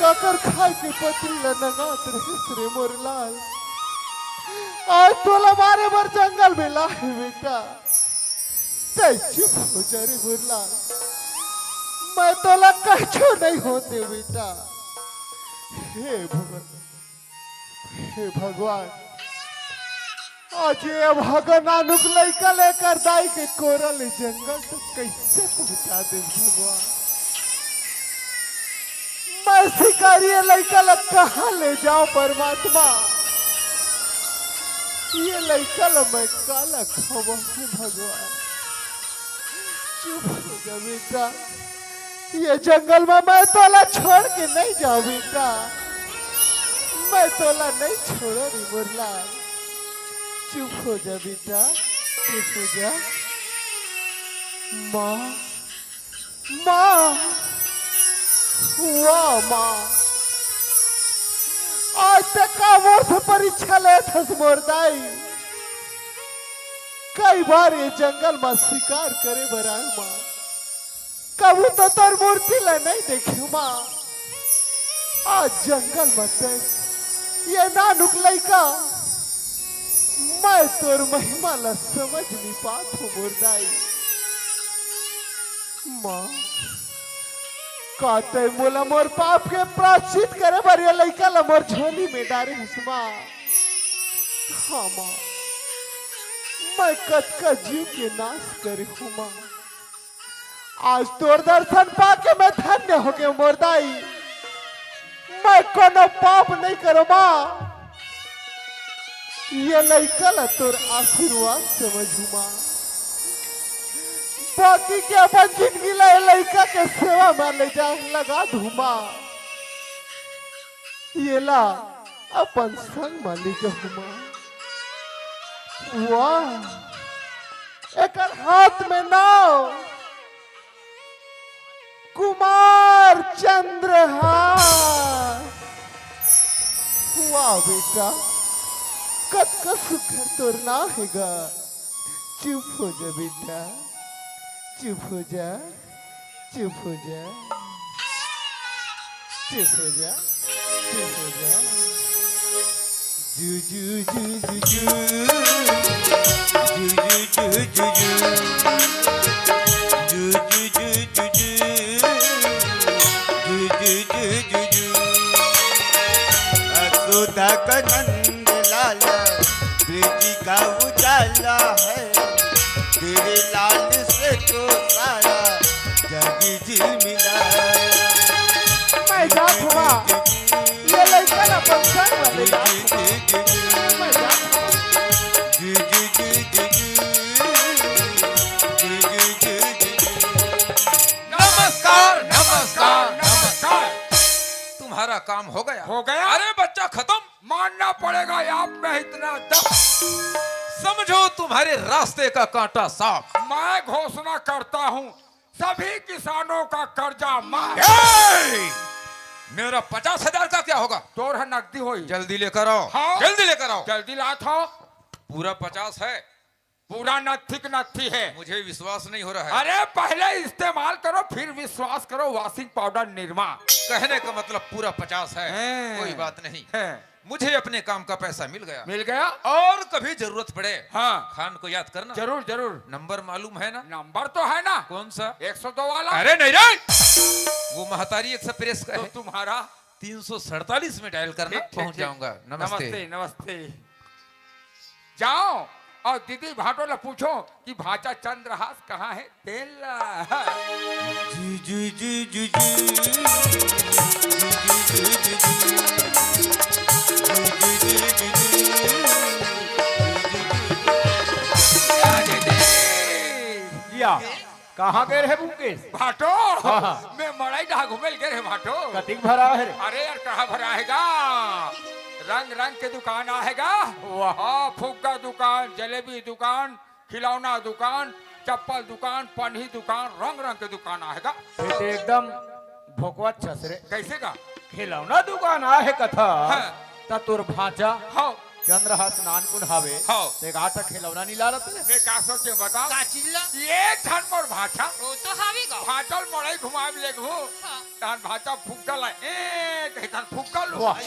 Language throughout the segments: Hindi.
काकर खाए के पत्री ला नगात रहिस रे मोर लाल। आज तोला मारे बर जंगल में लाए बेटा। तै चुप हो जा रे मोर लाल। मैं तोला कछो नहीं होते बेटा। हे भगवान, हे भगवान, आज ये भगनानुक लइका लेकर दाई के कोरल जंगल तक कैसे पहुंचा दे भगवान। मैं शिकारी लइका ला कहाँ ले जाऊं परमात्मा। ये लइका ला मैं काला खवा हूँ भगवान। चुप हो जा बेटा। ये जंगल में मैं तोला छोड़ के नहीं जाऊं बेटा। मैं तोला नहीं छोड़ो रे मुरला। चुप हो जा बेटा, चुप हो जा। माँ, माँ, वाह माँ, आज तक का मोर से परीक्षा ले था मोरदाई। कई बार ये जंगल में शिकार करे बराए माँ। कबू तो तोर मूर्ति ला नहीं देखी माँ। आज जंगल में ते ये नानुक लइका मैं तोर महिमा ला समझ नहीं पात हूँ मुर्दाई। माँ काते मोला मोर पाप के प्रायश्चित करे बर ये लइका ला मोर झोली में डारे हस माँ। हाँ माँ, मैं कतका जीव के नाश करे हूँ माँ। आज तोर दर्शन पाके मैं धन्य हो गए मुर्दाई। मैं कोनो पाप नहीं करो माँ। ये लइका ला तोर आशीर्वाद समझू माँ। बाकी के अपन जिंदगी ला लइका के सेवा में ले जा लगा दू माँ। ये ला अपन संग में ले जाऊ माँ। वाह, एक हाथ में नाव कुमार चंद्रहार। वाह बेटा, कतका सुखर तोर ना हैगा। चुप हो जा बेटा, चुप हो जा, चुप हो जा, चुप हो जा, चुप हो जा। जू जू जू जू जू जू जू जू जू जू सुधा का नंद लाला ब्रिज का उजाला है। तेरे लाल से तो सारा जग झिलमिला है। मैं जात हुआ ये लइका ना पंचायत वाले जात मैं जात नमस्कार नमस्कार नमस्कार। तुम्हारा काम हो गया? हो गया? अरे बच्चा खत्म। मानना पड़ेगा आप में इतना दम। समझो तुम्हारे रास्ते का कांटा साफ। मैं घोषणा करता हूँ सभी किसानों का कर्जा माफ। मेरा 50,000 का क्या होगा? तोर है नकदी होई। जल्दी लेकर आओ। हाँ? जल्दी लेकर आओ। जल्दी लात हो। पूरा 50 है। पूरा नथी है। मुझे विश्वास नहीं हो रहा है। अरे पहले इस्तेमाल करो फिर विश्वास करो। Washing powder Nirma. कहने का मतलब पूरा 50 है। कोई बात नहीं है। मुझे अपने काम का पैसा मिल गया। मिल गया? और कभी जरूरत पड़े हाँ खान को याद करना। जरूर जरूर। नंबर मालूम है ना? नंबर तो है ना। कौन सा? 102 वाला। अरे नहीं रे, वो महतारी एक्सप्रेस का तो है। तुम्हारा 347 में डायल करना। पहुंच जाऊंगा। नमस्ते नमस्ते। जाओ और दीदी भाटो ला पूछो कि भाचा चंद्रहास कहाँ है। तेला जी जी जी जी कहाँ गए रहे मुकेश? भाटो मैं मड़ाई डहा घूमे गए रे भाटो। कतिक भरा है? अरे यार कहाँ भरा हैगा। रंग रंग के दुकान आएगा। वाह, फुग्गा दुकान, जलेबी दुकान, खिलौना दुकान, चप्पल दुकान, पन्ही दुकान, रंग रंग के दुकान आएगा। एकदम भोकवा छसरे। कैसे का? खिलौना दुकान आहे कथा। हाँ। ता तोर भाचा हाँ चंद्रहास नानकुन हावे हाँ। तो एक आटा खिलौना नहीं ला रहा मैं का सोचे बताओ का चीज ला ये धन मोर भाषा ओ तो हावी गा फाटल मड़ई घुमाव ले घू हाँ। तान भाषा फुक्कल ए कहितान फुक्कल लू वाह।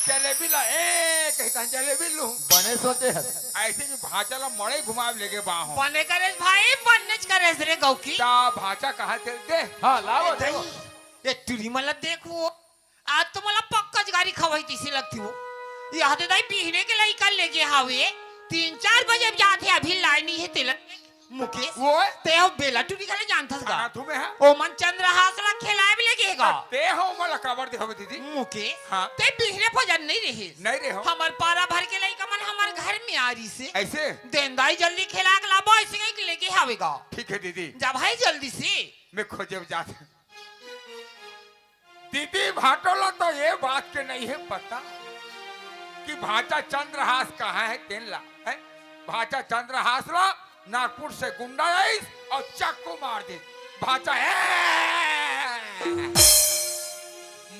जलेबी ला ए कहितान जलेबी लू बने सोचे है ऐसे की भाषा ला मड़ई घुमाव लेके बाहो बने करे भाई बनने करे रे गौ की ता भाषा कहा चल दे हाँ लाओ देखो ये तुरी मला देखो आज तो मला पक्काच गाड़ी खवाई तीसी लगती हो ये हदे दाई पीने के लिए कल लेके हावे 3-4 बजे जाते अभी लाइन नहीं है तिलक मुकेश वो ते हो बेला टूरी खाले जानथस गा खाना तुम्हें है ओ मन चंद्रहास ला खिलाए भी लेगेगा ते हो मला काबर दे हो दीदी मुकेश हाँ। ते पीने भजन नहीं रहे नहीं रे हो हमार पारा भर के लाई कमन हमार घर में आ रही से ऐसे देंदाई जल्दी खिला के लाबो ऐसे के लेके हावेगा ठीक है दीदी जा भाई जल्दी से मैं खोजे जाते दीदी भाटोला तो ये बात के नहीं है पता कि भाचा चंद्रहास कहाँ है तेनला है भाचा चंद्रहास ला नागपुर से गुंडा आई और चाकू मार दे भाचा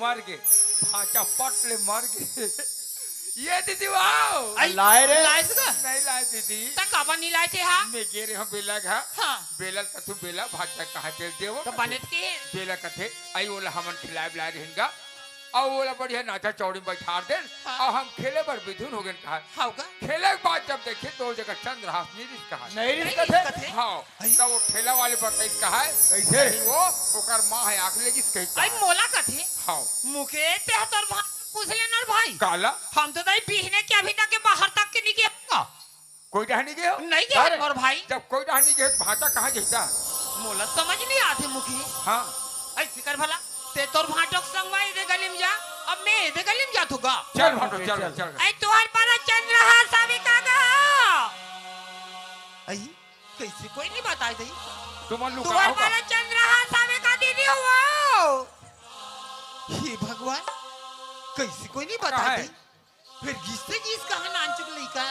मर गए भाचा पटले मर गए ये दीदी वाओ लाए रे लाइस का नहीं लाए दीदी तक कब नहीं लाए थे हाँ मैं गे रहे हूँ बेला घा हाँ बेलल कथु बेला भाचा कहा चल देवो तो बनेत के बेला कथे आई ओला हमन खिलाए बिलाए रहेंगा और ओला बढ़िया नाचा चौड़ी बैठा दे हाँ। और हम खेले पर विधुन हो गए कहा हाउगा खेले के बाद जब देखे तो जगह चंद्रहास निरिस कहा नहीं नहीं रिश्ता थे थे हाँ तो वो ठेला वाले बताइस कहा है कैसे? नहीं वो ओकर माँ है आग लेगी कही आई मोला का थे हाँ मुके ते तोर भाई पूछ लेना भाई काला हम तो दाई पीने के अभी तक के बाहर तक के नहीं गया कोई डहनी गए हो नहीं गया अरे, मोर भाई जब कोई डहनी गए तो भाटा कहाँ जैसा मोला समझ नहीं आते मुके हाँ ऐसे कर भला ते तोर भाटक संग में दे गली में जा अब मैं दे गली में जातूगा चल भाटो चल चल आई तोहर पर चंद्रहास आवे कागा आई कैसे कोई नहीं बताई दई तुम लुका तोहर होगा पर चंद्रहास आवे का दीदी हुआ हे भगवान कैसे कोई नहीं कहाँ बताई है? दई फिर घिसते घिस कहां नान चुक लइका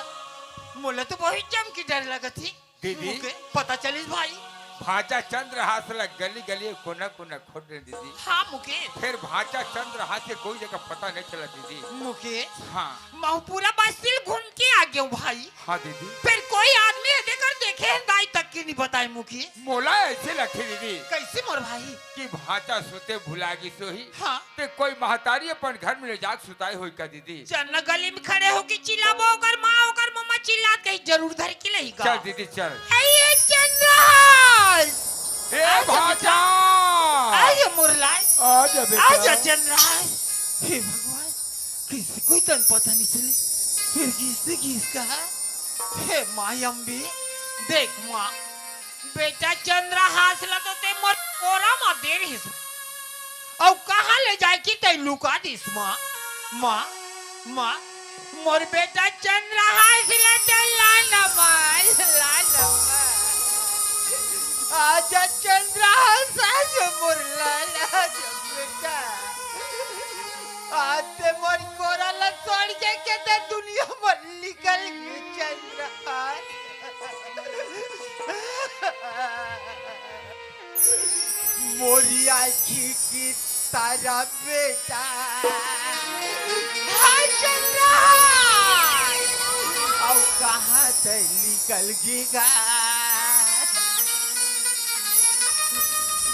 मोला तो बहुत चमकी डर लगत थी दीदी? मुके पता चलिस भाई भाचा चंद्रहास ला गली गली कोना कोना खोद रहे दीदी हाँ मुके फिर भाचा चंद्रहास के कोई जगह पता नहीं चला दीदी मुके हाँ मैं पूरा बस्तिल घूम के आ गया हूँ भाई हाँ दीदी फिर कोई आदमी ऐसे कर देखे दाई तक की नहीं बताए मुखी मोला ऐसे लखे दीदी कैसे मोर भाई कि भाचा सोते भुलागी सोही हाँ ते कोई महतारी अपन घर में ले जाके सुताई होई का दीदी चन्ना गली में खड़े होके चिल्लाबो ओकर माँ ओकर मम्मा चिल्लात कहीं जरूर धर के लेगा चल दीदी चल ये चंद्रहास ए भाचा आये मुरलाय आजा आजा बेटा चंद्रहास हे भगवान किसी कोई तन पता नहीं चले फिर किससे किसका हे माँ अम्बे देख माँ बेटा चंद्रहास ला तो ते मोर कोरा मा दे रही और कहाँ ले जाए कि ते लुका दिस माँ माँ माँ मोर बेटा चंद्रहास ला ते लाना मार लाना मार आजा चंद्रहास आजा मोर लाला आजा बेटा आते मोर कोरा ला छोड़ के ते दुनिया में निकल गए चंद्रहास मोरी आखी की तारा बेटा हाय चंद्रहास और कहाँ से निकल गया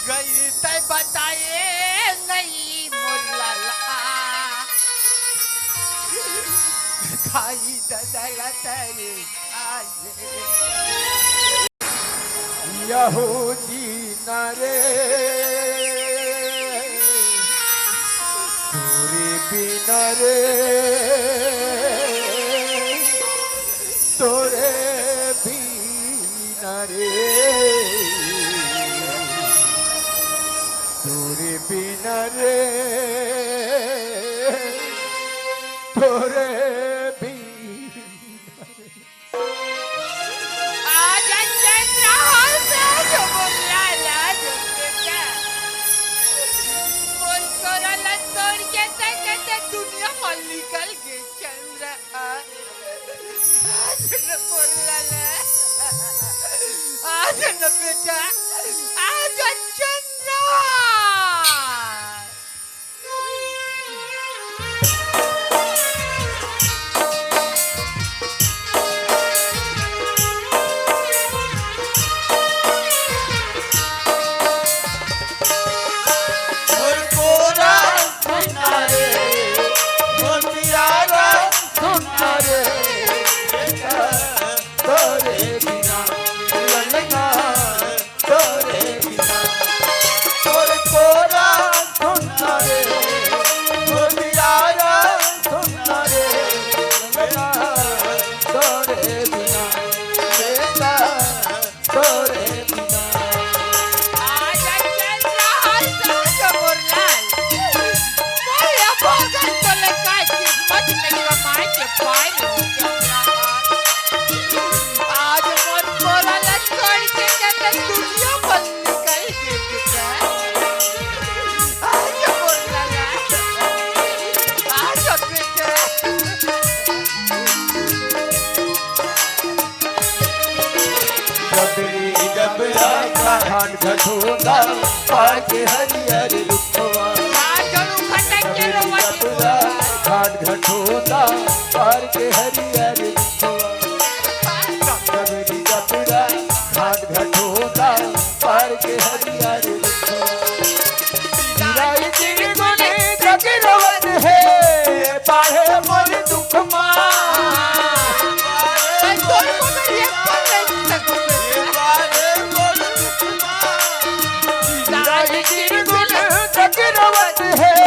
गई तय बताए नहीं मोलाला खाई ददला तेरे आए यहूदी नरे दूरी बिना रे तोरे बिना रे दूरी बिना रे तोरे आजा चंद्रहास आजा मोलाला बेटा मोर कोरा ला तोड़ के ते दुनिया में निकल गए चंद्रहास आजा न मोलाला आजा न बेटा आजा चंद्रहास तोरे बिना बेटा तोरे बिना आजा चंद्रहास राजा मोरलाल मैं अपोगल तो लगा किस्मत में कमाई के पाए हो चंद्रहास आज मोर मोरल छोड़ के जन्नत दुनिया बन निकल के बेटा आजा मोरलाल आजा बेटा डबरी डबरा खान घटोदा पाके हरियर रुखवा चलो खटक के रोवत डबरा खान घटोदा पाके हरियर रुखवा डबरी डबरा खान घटोदा पाके हरियर रुखवा राई तेरे गुने जगरवत है बाहे मोर दुख मा मैं तोर मगर ये पल नहीं सकूं राई तेरे गुने जगरवत है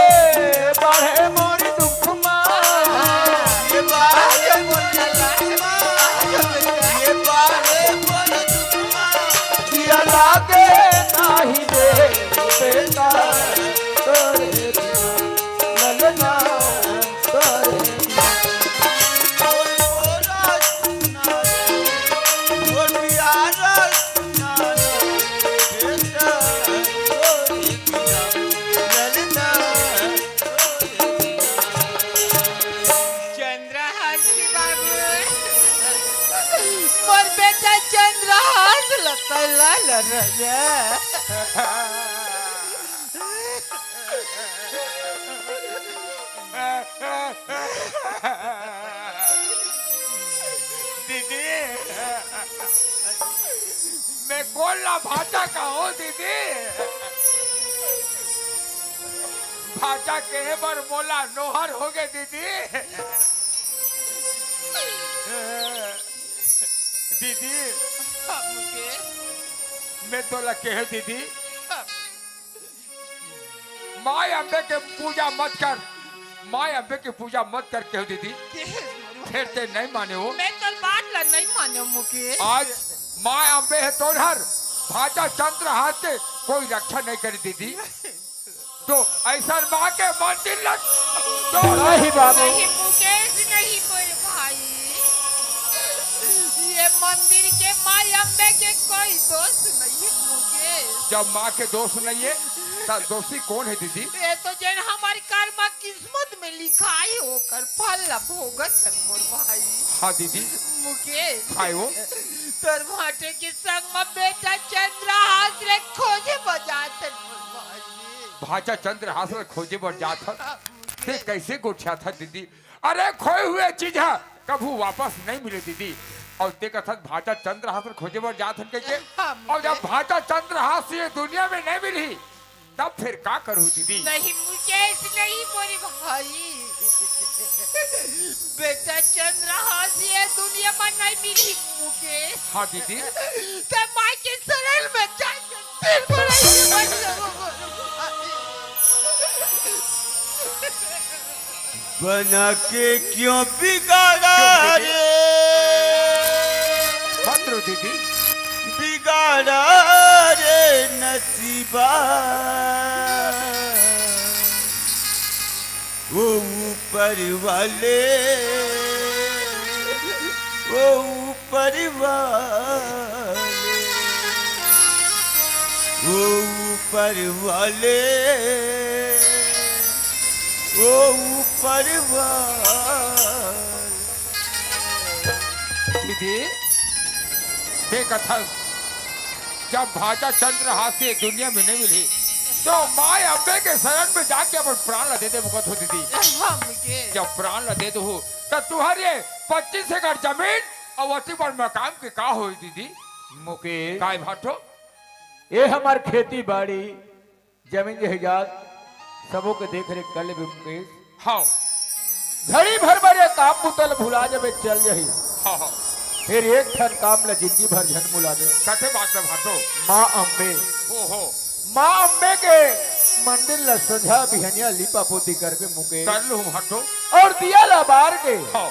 बाहे मोर दुख मा दिया लागे नाही दे बेटा तोरे बिना ललना तोरे बिना चंद्रहास की बाबू मोर बेटा चंद्रहास लगता लाल रजा दीदी मैं गोला भाटा का हूँ दीदी भाटा के बर मोला नोहर हो गए दीदी दीदी मैं तो लगे है दीदी माय अम्बे के पूजा मत कर माय अम्बे की पूजा मत कर के हो दीदी फिर ते नहीं माने हो मैं तो बात ला नहीं मानो मुकेश आज माय अम्बे है तोड़हर भाजा चंद्र हाथ के कोई रक्षा नहीं करी दीदी तो ऐसा माँ के मंदिर लग तो नहीं बाबू नहीं मुकेश नहीं बोल भाई ये मंदिर के माई अम्बे के कोई दोस्त नहीं है मुकेश जब माँ के दोस्त नहीं है तब दोषी कौन है दीदी ये तो जन हमारी कर्म किस्मत में लिखाई होकर फल भोगत है मोर भाई हाँ दीदी मुकेश खाए हो तोर भाटे के संग में बेटा चंद्रहास रे खोजे बजात है मोर भाई भाजा चंद्र हाथ खोजे बढ़ जाता ते कैसे गोठा था दीदी अरे खोए हुए चीज है कभू वापस नहीं मिले दीदी और ते कथा भाटा चंद्र हाथ खोजे बढ़ जात हन के और जब भाटा चंद्र हाथ से दुनिया में नहीं मिली तब फिर का करूं दीदी नहीं मुकेश नहीं मोरी भाई बेटा चंद्रहास ये दुनिया में नहीं मिली मुकेश हाँ दीदी ते माई के शरण में जाके फिर बड़ाई बन जाओ बना के क्यों बिगाड़ा रे भद्रो दीदी बिगाड़ा रे नसीबा वो ऊपर वाले वो ऊपर वाले वो ऊपर वाले वो ऊपर वाले दीदी ते कथा जब भाजा चंद्र हाथ से दुनिया में नहीं मिली तो माँ अम्बे के शरण में जाके अपन प्राण ला दे दे मुकत हो दीदी हाँ मुकेश जब प्राण ला दे दो तो तुम्हारे 25 एकड़ जमीन और अति बड़ मकान के का हो दीदी मुकेश काय भाटो ये हमार खेती बाड़ी जमीन जहाज सबों के देख रेख कर ले मुकेश हाँ घड़ी भर बड़े काम बुतल भुला जब चल जही हाँ हाँ फिर एक ठन काम ला जिंदगी भर झन मुला दे कथे बात में भाटो माँ अम्बे हो माँ अम्बे के मंदिर ला सजा बिहनिया लिपा पोती करके मुकेश कर लू भाटो और दिया ला बार के हाँ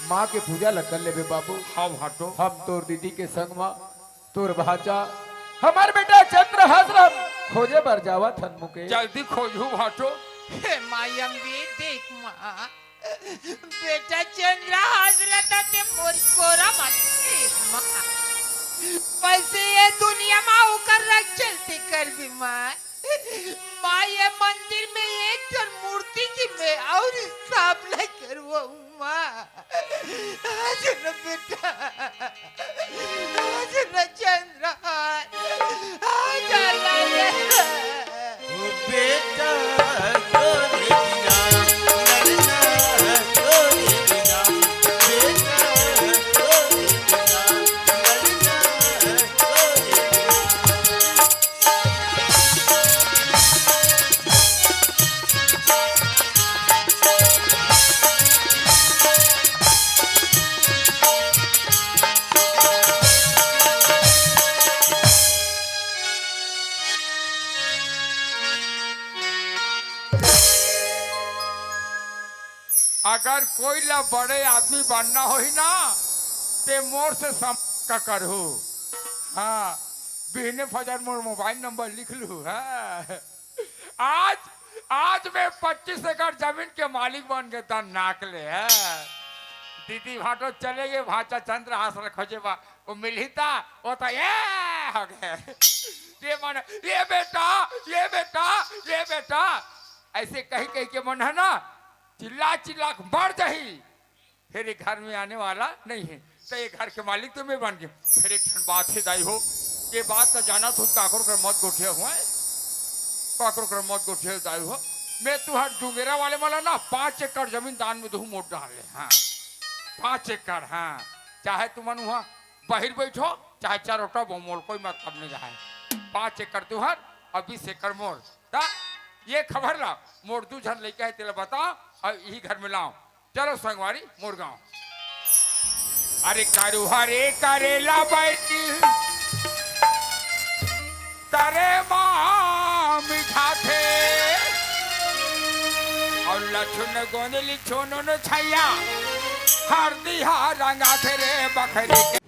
माँ के पूजा लग कर लेबे बाबू। हम हटो हम तोर दीदी के संग माँ तोर भाचा हमार बेटा चंद्रहास खोजे बर जावा थन मुके। जल्दी खोजू हटो। हे मायम्बी देख माँ बेटा चंद्रहास रहता ते मोर कोरा मत माँ वैसे ये दुनिया में होकर रख चलती कर भी माँ ये मंदिर में एक जन मूर्ति की मैं और स्थापना करवा माँ आज न बेटा आज न चंद्रहास आज ओ बेटा तोरे बिना ललना तोरे बिना बेटा तोरे बिना ललना तोरे अगर कोई ला बड़े आदमी बनना हो ही ना ते मोर से संपर्क करू। हाँ बिहने फजर मोर मोबाइल नंबर लिख लू। हाँ आज आज मैं 25 एकड़ जमीन के मालिक बन गए था नाक ले। दीदी भाटो चले गए भाचा चंद्रहास खोजे बा वो मिल ही था वो तो ये हो गए। ये मन ये बेटा ये बेटा ये बेटा ऐसे कही कही के मन है ना चिल्ला चिल्ला मर जाही फिर एक घर में आने वाला नहीं है। तो ये घर के मालिक तो मैं बन गया। फिर एक बात है दाई हो ये बात तो जाना तो काकुर कर मत गोठे हुआ काकुर कर मत गोठे दाई हो मैं तुहार डुंगेरा वाले वाला ना 5 एकड़ जमीन दान में दू मोट डाले। हाँ 5 एकड़। हाँ चाहे तुम वहाँ बाहर बैठो चाहे चारोटा बोमोल कोई मतलब नहीं रहा है। 5 एकड़ तुहार और 20 एकड़ मोर ता ये खबर ला मोर दू झन लेके है तेला बताओ और यही घर में लाओ। चलो संगवारी मोर गाँव। अरे करू हरे करेला बैठी तारे माँ मिठा थे और लछुन गोंदली छोनो न छैया हर दिहा रंगा थे रे बखरी के